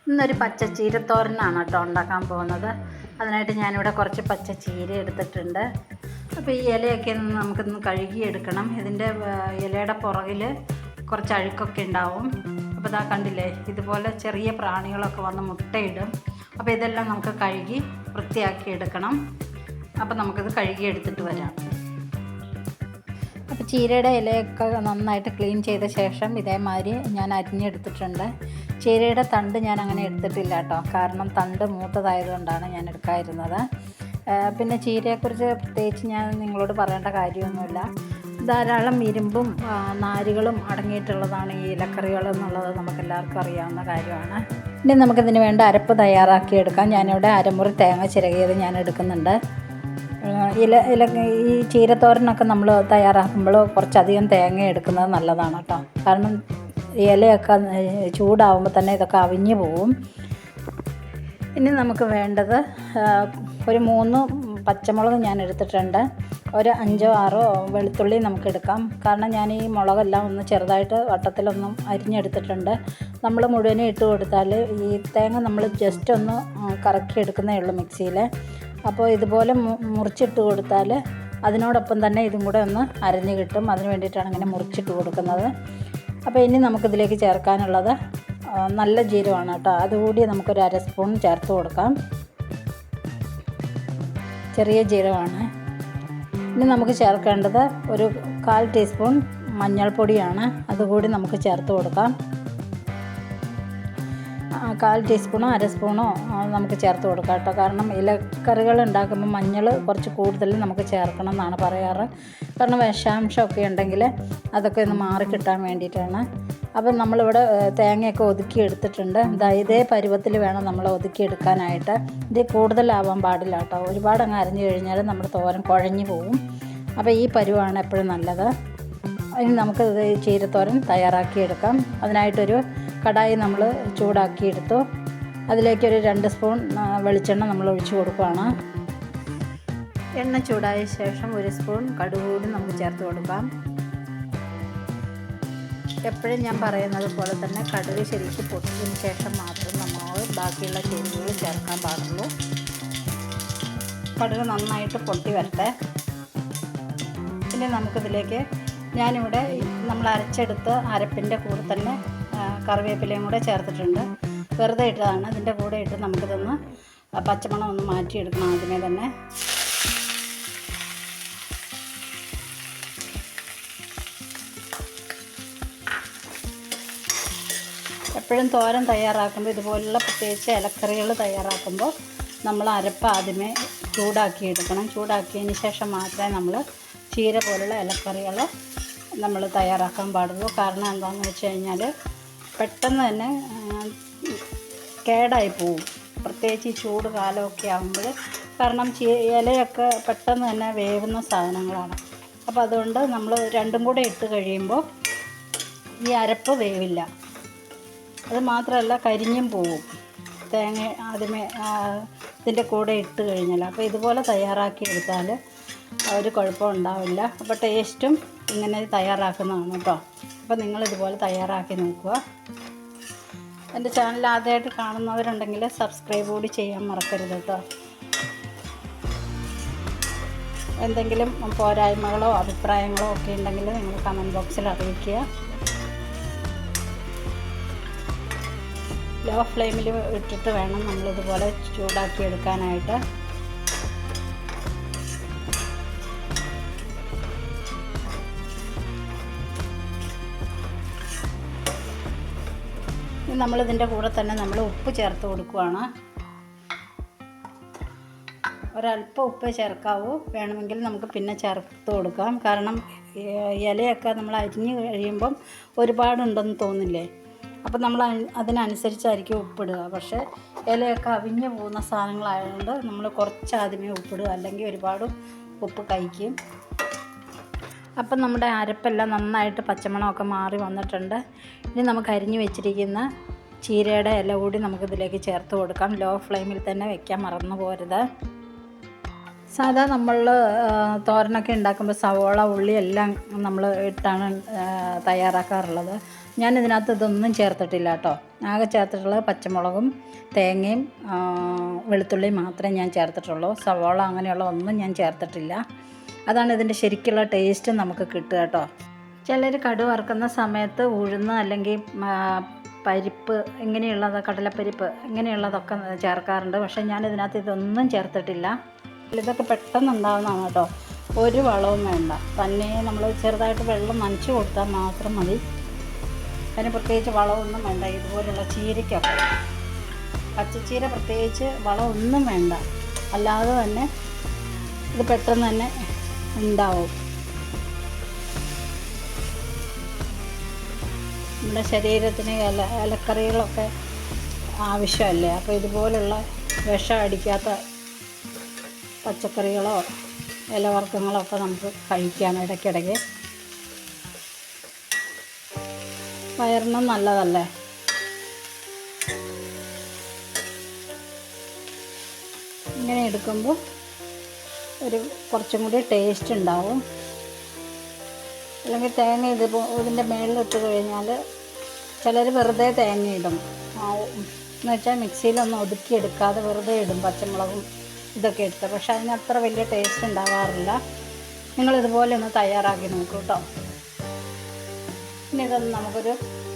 ഇന്നൊരു പച്ചച്ചീരത്തോരനാണ് കേട്ടോ ഉണ്ടാക്കാൻ പോകുന്നത്. അതിനായിട്ട് ഞാനിവിടെ കുറച്ച് പച്ചച്ചീര എടുത്തിട്ടുണ്ട്. അപ്പോൾ ഈ ഇലയൊക്കെ നമുക്കിന്ന് കഴുകിയെടുക്കണം. ഇതിൻ്റെ ഇലയുടെ പുറകിൽ കുറച്ച് അഴുക്കൊക്കെ ഉണ്ടാവും. അപ്പോൾ ഇതാ കണ്ടില്ലേ, ഇതുപോലെ ചെറിയ പ്രാണികളൊക്കെ വന്ന് മുട്ടയിടും. അപ്പോൾ ഇതെല്ലാം നമുക്ക് കഴുകി വൃത്തിയാക്കി എടുക്കണം. അപ്പോൾ നമുക്കിത് കഴുകിയെടുത്തിട്ട് വരാം. അപ്പോൾ ചീരയുടെ ഇലയൊക്കെ നന്നായിട്ട് ക്ലീൻ ചെയ്ത ശേഷം ഇതേമാതിരി ഞാൻ അരിഞ്ഞെടുത്തിട്ടുണ്ട്. ചീരയുടെ തണ്ട് ഞാൻ അങ്ങനെ എടുത്തിട്ടില്ല കേട്ടോ, കാരണം തണ്ട് മൂത്തതായതുകൊണ്ടാണ് ഞാൻ എടുക്കാതിരുന്നത്. പിന്നെ ചീരയെക്കുറിച്ച് പ്രത്യേകിച്ച് ഞാൻ നിങ്ങളോട് പറയേണ്ട കാര്യമൊന്നുമില്ല. ധാരാളം ഇരുമ്പും നാരുകളും അടങ്ങിയിട്ടുള്ളതാണ് ഈ ഇലക്കറികൾ എന്നുള്ളത് നമുക്കെല്ലാവർക്കും അറിയാവുന്ന കാര്യമാണ്. ഇനി നമുക്കിതിന് വേണ്ട അരപ്പ് തയ്യാറാക്കിയെടുക്കാം. ഞാനിവിടെ അരമുറി തേങ്ങ ചിരകിയത് ഞാൻ എടുക്കുന്നുണ്ട്. ഈ ചീരത്തോരനൊക്കെ നമ്മൾ തയ്യാറാക്കുമ്പോൾ കുറച്ചധികം തേങ്ങ എടുക്കുന്നത് നല്ലതാണ് കേട്ടോ, കാരണം ഇലയൊക്കെ ചൂടാവുമ്പോൾ തന്നെ ഇതൊക്കെ അവിഞ്ഞു പോവും. ഇനി നമുക്ക് വേണ്ടത് ഒരു 3 പച്ചമുളക് ഞാൻ എടുത്തിട്ടുണ്ട്. ഒരു 5 6 വെളുത്തുള്ളി നമുക്ക് എടുക്കാം. കാരണം ഞാൻ ഈ മുളകെല്ലാം ഒന്ന് ചെറുതായിട്ട് വട്ടത്തിലൊന്നും അരിഞ്ഞെടുത്തിട്ടുണ്ട്. നമ്മൾ മുഴുവനും ഇട്ട് കൊടുത്താൽ ഈ തേങ്ങ നമ്മൾ ജസ്റ്റ് ഒന്ന് കറക്കി എടുക്കുന്നേ ഉള്ളൂ മിക്സിയിൽ. അപ്പോൾ ഇതുപോലെ മുറിച്ചിട്ട് കൊടുത്താൽ അതിനോടൊപ്പം തന്നെ ഇതും കൂടെ ഒന്ന് അരഞ്ഞ് കിട്ടും. അതിന് വേണ്ടിയിട്ടാണ് ഇങ്ങനെ മുറിച്ചിട്ട് കൊടുക്കുന്നത്. അപ്പോൾ ഇനി നമുക്കിതിലേക്ക് ചേർക്കാനുള്ളത് നല്ല ജീരകമാണ് കേട്ടോ. അതുകൂടി നമുക്കൊരു 1/2 സ്പൂൺ ചേർത്ത് കൊടുക്കാം. ചെറിയ ജീരകമാണ്. ഇനി നമുക്ക് ചേർക്കേണ്ടത് ഒരു 1/4 ടീസ്പൂൺ മഞ്ഞൾപ്പൊടിയാണ്. അതുകൂടി നമുക്ക് ചേർത്ത് കൊടുക്കാം. 1/4 ടീസ്പൂണോ 1/2 സ്പൂണോ നമുക്ക് ചേർത്ത് കൊടുക്കാം കേട്ടോ. കാരണം ഇലക്കറികൾ ഉണ്ടാക്കുമ്പോൾ മഞ്ഞൾ കുറച്ച് കൂടുതൽ നമുക്ക് ചേർക്കണം എന്നാണ് പറയാറ്. കാരണം വിഷാംശമൊക്കെ ഉണ്ടെങ്കിൽ അതൊക്കെ ഒന്ന് മാറിക്കിട്ടാൻ വേണ്ടിയിട്ടാണ്. അപ്പം നമ്മളിവിടെ തേങ്ങയൊക്കെ ഒതുക്കി എടുത്തിട്ടുണ്ട്. ഇതേ പരുവത്തിൽ വേണം നമ്മൾ ഒതുക്കിയെടുക്കാനായിട്ട്. ഇത് കൂടുതലാവാൻ പാടില്ല കേട്ടോ. ഒരുപാട് അങ്ങ് അരഞ്ഞു കഴിഞ്ഞാൽ നമ്മുടെ തോരൻ കുഴഞ്ഞു പോവും. അപ്പോൾ ഈ പരുവാണ് എപ്പോഴും നല്ലത്. ഇനി നമുക്ക് ചീരത്തോരൻ തയ്യാറാക്കിയെടുക്കാം. അതിനായിട്ടൊരു കടായി നമ്മൾ ചൂടാക്കിയെടുത്തു. അതിലേക്കൊരു 2 സ്പൂൺ വെളിച്ചെണ്ണ നമ്മൾ ഒഴിച്ച് കൊടുക്കുകയാണ്. എണ്ണ ചൂടായ ശേഷം 1 സ്പൂൺ കടുക് കൂടി നമുക്ക് ചേർത്ത് കൊടുക്കാം. എപ്പോഴും ഞാൻ പറയുന്നത് പോലെ തന്നെ കടുക് ശരിക്കും പൊട്ടിയതിന് ശേഷം മാത്രം നമ്മൾ ബാക്കിയുള്ള ചേരുവകൾ ചേർക്കാൻ പാടുള്ളൂ. കടുക് നന്നായിട്ട് പൊട്ടി വരട്ടെ. പിന്നെ നമുക്കിതിലേക്ക് ഞാനിവിടെ നമ്മൾ അരച്ചെടുത്ത അരപ്പിൻ്റെ കൂടെ തന്നെ കറിവേപ്പിലയും കൂടെ ചേർത്തിട്ടുണ്ട്. വെറുതെ ഇട്ടതാണ്. ഇതിൻ്റെ കൂടെ ഇട്ട് നമുക്കിതൊന്ന് പച്ചമണം ഒന്ന് മാറ്റിയെടുക്കണം ആദ്യമേ തന്നെ. എപ്പോഴും തോരൻ തയ്യാറാക്കുമ്പോൾ ഇതുപോലുള്ള പ്രത്യേകിച്ച് ഇലക്കറികൾ തയ്യാറാക്കുമ്പോൾ നമ്മൾ അരപ്പ് ആദ്യമേ ചൂടാക്കിയെടുക്കണം. ചൂടാക്കിയതിന് ശേഷം മാത്രമേ നമ്മൾ ചീര പോലുള്ള ഇലക്കറികൾ നമ്മൾ തയ്യാറാക്കാൻ പാടുള്ളൂ. കാരണം എന്താണെന്ന് വെച്ച് കഴിഞ്ഞാൽ പെട്ടെന്ന് തന്നെ കേടായി പോവും, പ്രത്യേകിച്ച് ഈ ചൂട് കാലമൊക്കെ ആകുമ്പോൾ. കാരണം ഇലയൊക്കെ പെട്ടെന്ന് തന്നെ വേവുന്ന സാധനങ്ങളാണ്. അപ്പോൾ അതുകൊണ്ട് നമ്മൾ രണ്ടും കൂടെ ഇട്ട് കഴിയുമ്പോൾ ഈ അരപ്പ് വേവില്ല. അത് മാത്രമല്ല കരിഞ്ഞും പോവും തേങ്ങ ആദ്യമേ ഇതിൻ്റെ കൂടെ ഇട്ട് കഴിഞ്ഞാൽ. അപ്പോൾ ഇതുപോലെ തയ്യാറാക്കി എടുത്താൽ ഒരു കുഴപ്പം ഉണ്ടാവില്ല. അപ്പോൾ ടേസ്റ്റും ഇങ്ങനെ തയ്യാറാക്കുന്നതാണ് കേട്ടോ. അപ്പോൾ നിങ്ങളിതുപോലെ തയ്യാറാക്കി നോക്കുക. എൻ്റെ ചാനൽ ആദ്യമായിട്ട് കാണുന്നവരുണ്ടെങ്കിൽ സബ്സ്ക്രൈബ് കൂടി ചെയ്യാൻ മറക്കരുത് കേട്ടോ. എന്തെങ്കിലും പോരായ്മകളോ അഭിപ്രായങ്ങളോ ഒക്കെ ഉണ്ടെങ്കിൽ നിങ്ങൾ കമൻറ്റ് ബോക്സിൽ അറിയിക്കുക. ലോ ഫ്ലെയിമിൽ ഇട്ടിട്ട് വേണം നമ്മളിതുപോലെ ചൂടാക്കി എടുക്കാനായിട്ട്. നമ്മളിതിൻ്റെ കൂടെ തന്നെ നമ്മൾ ഉപ്പ് ചേർത്ത് കൊടുക്കുകയാണ്. ഒരല്പം ഉപ്പ് ചേർക്കാവൂ. വേണമെങ്കിൽ നമുക്ക് പിന്നെ ചേർത്ത് കൊടുക്കാം. കാരണം ഇലയൊക്കെ നമ്മൾ അരിഞ്ഞ് കഴിയുമ്പം ഒരുപാടുണ്ടെന്ന് തോന്നില്ലേ. അപ്പോൾ നമ്മൾ അതിനനുസരിച്ചായിരിക്കും ഉപ്പിടുക. പക്ഷേ ഇലയൊക്കെ അവിഞ്ഞ് പോകുന്ന സാധനങ്ങളായതുകൊണ്ട് നമ്മൾ കുറച്ച് ആദ്യമേ ഉപ്പിടുക, അല്ലെങ്കിൽ ഒരുപാട് ഉപ്പ് കഴിക്കും. അപ്പം നമ്മുടെ അരപ്പെല്ലാം നന്നായിട്ട് പച്ചമണമൊക്കെ മാറി വന്നിട്ടുണ്ട്. ഇനി നമുക്ക് അരിഞ്ഞ് വെച്ചിരിക്കുന്ന ചീരയുടെ ഇല കൂടി നമുക്കിതിലേക്ക് ചേർത്ത് കൊടുക്കാം. ലോ ഫ്ലെയിമിൽ തന്നെ വെക്കാൻ മറന്നു പോരുത്. സാധാ നമ്മൾ തോരനൊക്കെ ഉണ്ടാക്കുമ്പോൾ സവോള ഉള്ളി എല്ലാം നമ്മൾ ഇട്ടാണ് തയ്യാറാക്കാറുള്ളത്. ഞാനിതിനകത്ത് ഇതൊന്നും ചേർത്തിട്ടില്ല കേട്ടോ. ആകെ ചേർത്തിട്ടുള്ളത് പച്ചമുളകും തേങ്ങയും വെളുത്തുള്ളിയും മാത്രമേ ഞാൻ ചേർത്തിട്ടുള്ളൂ. സവോള അങ്ങനെയുള്ള ഒന്നും ഞാൻ ചേർത്തിട്ടില്ല. അതാണ് ഇതിൻ്റെ ശരിക്കുള്ള ടേസ്റ്റ് നമുക്ക് കിട്ടുക കേട്ടോ. ചിലർ കടുക് വറുക്കുന്ന സമയത്ത് ഉഴുന്ന് അല്ലെങ്കിൽ പരിപ്പ് ഇങ്ങനെയുള്ളത്, കടലപ്പരിപ്പ് ഇങ്ങനെയുള്ളതൊക്കെ ചേർക്കാറുണ്ട്. പക്ഷേ ഞാനിതിനകത്ത് ഇതൊന്നും ചേർത്തിട്ടില്ല. ഇതൊക്കെ പെട്ടെന്ന് ഉണ്ടാകുന്നതാണ് കേട്ടോ. ഒരു വളവും വേണ്ട, തന്നെ നമ്മൾ ചെറുതായിട്ട് വെള്ളം നനച്ച് കൊടുത്താൽ മാത്രം മതി. അതിന് പ്രത്യേകിച്ച് വളമൊന്നും വേണ്ട. ഇതുപോലുള്ള ചീരയ്ക്കൊക്കെ, പച്ചച്ചീര പ്രത്യേകിച്ച് വളമൊന്നും വേണ്ട, അല്ലാതെ തന്നെ ഇത് പെട്ടെന്ന് തന്നെ ഉണ്ടാവും. നമ്മുടെ ശരീരത്തിന് ഇലക്കറികളൊക്കെ ആവശ്യമല്ലേ. അപ്പോൾ ഇതുപോലുള്ള വിഷം അടിക്കാത്ത പച്ചക്കറികളോ ഇലവർഗ്ഗങ്ങളോ ഒക്കെ നമുക്ക് കഴിക്കാം ഇടയ്ക്കിടയ്ക്ക്. വയറിനും നല്ലതല്ലേ. ഇങ്ങനെ എടുക്കുമ്പോൾ കുറച്ചും കൂടി ടേസ്റ്റ് ഉണ്ടാവും. അല്ലെങ്കിൽ തേങ്ങ ഇതിൻ്റെ മേളിലിട്ട് കഴിഞ്ഞാൽ ചിലർ വെറുതെ തേങ്ങ ഇടും. എന്ന് വെച്ചാൽ മിക്സിയിലൊന്നും ഒതുക്കിയെടുക്കാതെ വെറുതെ ഇടും, പച്ചമുളകും ഇതൊക്കെ എടുത്ത്. പക്ഷെ അതിന് അത്ര വലിയ ടേസ്റ്റ് ഉണ്ടാവാറില്ല. നിങ്ങളിതുപോലെ ഒന്ന് തയ്യാറാക്കി നോക്കൂ കേട്ടോ. പിന്നെ ഇതൊന്ന് നമുക്കൊരു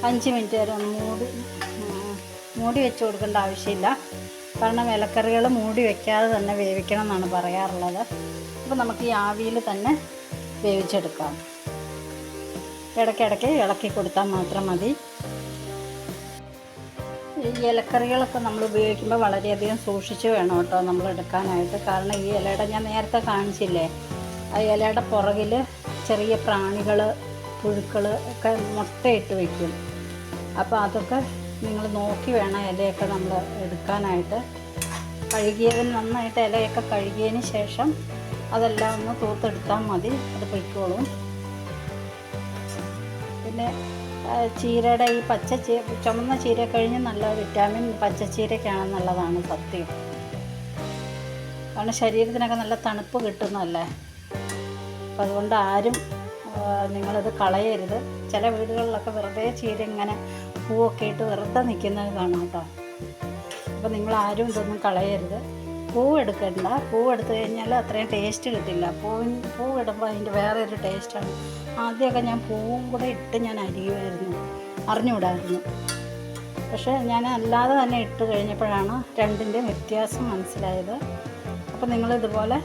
5 മിനിറ്റ് വരെ ഒന്ന് മൂടി വെച്ച് കൊടുക്കേണ്ട ആവശ്യമില്ല. കാരണം ഇലക്കറികൾ മൂടി വയ്ക്കാതെ തന്നെ വേവിക്കണം എന്നാണ് പറയാറുള്ളത്. അപ്പോൾ നമുക്ക് ഈ ആവിയിൽ തന്നെ വേവിച്ചെടുക്കാം. ഇടയ്ക്കിടയ്ക്ക് ഇളക്കി കൊടുത്താൽ മാത്രം മതി. ഈ ഇലക്കറികളൊക്കെ നമ്മൾ ഉപയോഗിക്കുമ്പോൾ വളരെയധികം സൂക്ഷിച്ച് വേണം കേട്ടോ നമ്മൾ എടുക്കാനായിട്ട്. കാരണം ഈ ഇലയുടെ, ഞാൻ നേരത്തെ കാണിച്ചില്ലേ, ആ ഇലയുടെ പുറകിൽ ചെറിയ പ്രാണികൾ, പുഴുക്കൾ ഒക്കെ മുട്ടയിട്ട് വയ്ക്കും. അപ്പോൾ അതൊക്കെ നിങ്ങൾ നോക്കി വേണം ഇലയൊക്കെ നമ്മൾ എടുക്കാനായിട്ട്. കഴുകിയതിന് നന്നായിട്ട് ഇലയൊക്കെ കഴുകിയതിന് ശേഷം അതെല്ലാം ഒന്ന് തൂത്തെടുത്താൽ മതി, അത് പൊയ്ക്കോളും. പിന്നെ ചീരയുടെ ഈ ചുമന്ന ചീര കഴിഞ്ഞ് നല്ല വിറ്റാമിൻ പച്ചച്ചീരയ്ക്കാണെന്നുള്ളതാണ് സത്യം. കാരണം ശരീരത്തിനൊക്കെ നല്ല തണുപ്പ് കിട്ടുന്നതല്ലേ. അപ്പം അതുകൊണ്ട് ആരും നിങ്ങളിത് കളയരുത്. ചില വീടുകളിലൊക്കെ വെറുതെ ചീര ഇങ്ങനെ പൂവൊക്കെ ഇട്ട് വെറുതെ നിൽക്കുന്നത് കാണാം കേട്ടോ. അപ്പോൾ നിങ്ങളാരും ഇതൊന്നും കളയരുത്. പൂവെടുക്കണ്ട. പൂവെടുത്ത് കഴിഞ്ഞാൽ അത്രയും ടേസ്റ്റ് കിട്ടില്ല. പൂവിടുമ്പോൾ അതിൻ്റെ വേറെ ഒരു ടേസ്റ്റാണ്. ആദ്യമൊക്കെ ഞാൻ പൂവും കൂടെ ഇട്ട് ഞാൻ അറിഞ്ഞുകൂടായിരുന്നു. പക്ഷേ ഞാൻ അല്ലാതെ തന്നെ ഇട്ട് കഴിഞ്ഞപ്പോഴാണ് രണ്ടിൻ്റെയും വ്യത്യാസം മനസ്സിലായത്. അപ്പോൾ നിങ്ങളിതുപോലെ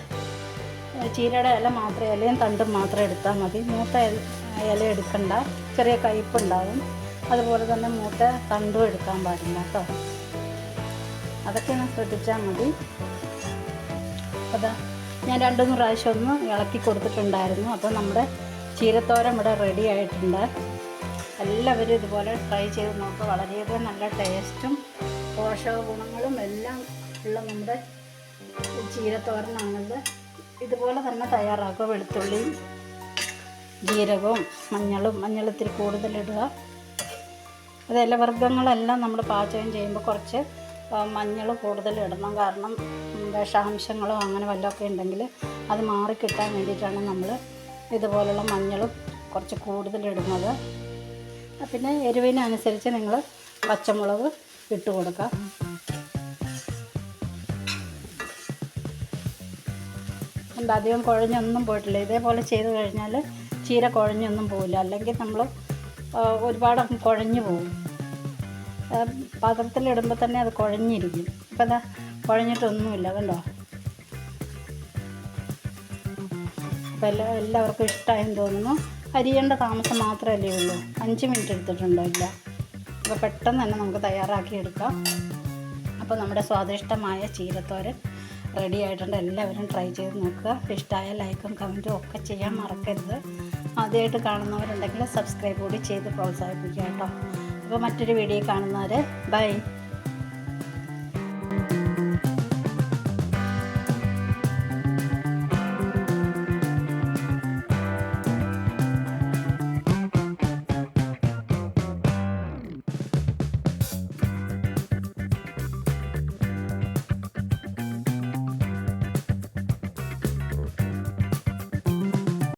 ചീരയുടെ ഇല മാത്രം, ഇലയും തണ്ടും മാത്രം എടുത്താൽ മതി. മൂത്ത ഇല എടുക്കണ്ട, ചെറിയ കയ്പ്പുണ്ടാവും. അതുപോലെ തന്നെ മൂത്ത തണ്ടും എടുക്കാൻ പാടില്ല കേട്ടോ. അതൊക്കെ ഒന്ന് ശ്രദ്ധിച്ചാൽ മതി. അതാ ഞാൻ 2-3 പ്രാവശ്യം ഒന്ന് ഇളക്കി കൊടുത്തിട്ടുണ്ടായിരുന്നു. അപ്പോൾ നമ്മുടെ ചീരത്തോരൻ ഇവിടെ റെഡി ആയിട്ടുണ്ട്. എല്ലാവരും ഇതുപോലെ ട്രൈ ചെയ്ത് നോക്കുക. വളരെയധികം നല്ല ടേസ്റ്റും പോഷക ഗുണങ്ങളും എല്ലാം ഉള്ള നമ്മുടെ ചീരത്തോരനാണിത്. ഇതുപോലെ തന്നെ തയ്യാറാക്കുക. വെളുത്തുള്ളിയും ജീരകവും മഞ്ഞൾ ഇത്തിരി കൂടുതലിടുക. അത് ഇലവർഗ്ഗങ്ങളെല്ലാം നമ്മൾ പാചകം ചെയ്യുമ്പോൾ കുറച്ച് മഞ്ഞൾ കൂടുതലിടണം. കാരണം വിഷാംശങ്ങളോ അങ്ങനെ വല്ലതൊക്കെ ഉണ്ടെങ്കിൽ അത് മാറിക്കിട്ടാൻ വേണ്ടിയിട്ടാണ് നമ്മൾ ഇതുപോലുള്ള മഞ്ഞൾ കുറച്ച് കൂടുതലിടുന്നത്. പിന്നെ എരിവിനനുസരിച്ച് നിങ്ങൾ പച്ചമുളക് ഇട്ട് കൊടുക്കുക. അധികം കുഴഞ്ഞൊന്നും പോയിട്ടില്ല. ഇതേപോലെ ചെയ്ത് കഴിഞ്ഞാൽ ചീര കുഴഞ്ഞൊന്നും പോവില്ല. അല്ലെങ്കിൽ നമ്മൾ ഒരുപാട് കുഴഞ്ഞു പോകും. പാത്രത്തിലിടുമ്പോൾ തന്നെ അത് കുഴഞ്ഞിരിക്കും. ഇപ്പം അതാ കുഴഞ്ഞിട്ടൊന്നുമില്ല, കണ്ടോ. അപ്പോൾ എല്ലാവർക്കും ഇഷ്ടമായെന്ന് തോന്നുന്നു. അരിയേണ്ട താമസം മാത്രമല്ലേ ഉള്ളൂ. 5 മിനിറ്റ് എടുത്തിട്ടുണ്ടോ? ഇല്ല. അപ്പോൾ പെട്ടെന്ന് തന്നെ നമുക്ക് തയ്യാറാക്കിയെടുക്കാം. അപ്പോൾ നമ്മുടെ സ്വാദിഷ്ടമായ ചീരത്തോരൻ റെഡി ആയിട്ടുണ്ട്. എല്ലാവരും ട്രൈ ചെയ്ത് നോക്കുക. ഇഷ്ടമായ ലൈക്കും കമൻറ്റും ഒക്കെ ചെയ്യാൻ മറക്കരുത്. ആദ്യമായിട്ട് കാണുന്നവരുണ്ടെങ്കിൽ സബ്സ്ക്രൈബ് കൂടി ചെയ്ത് പ്രോത്സാഹിപ്പിക്കുക കേട്ടോ. അപ്പോൾ മറ്റൊരു വീഡിയോ കാണുന്നവരെ ബൈ.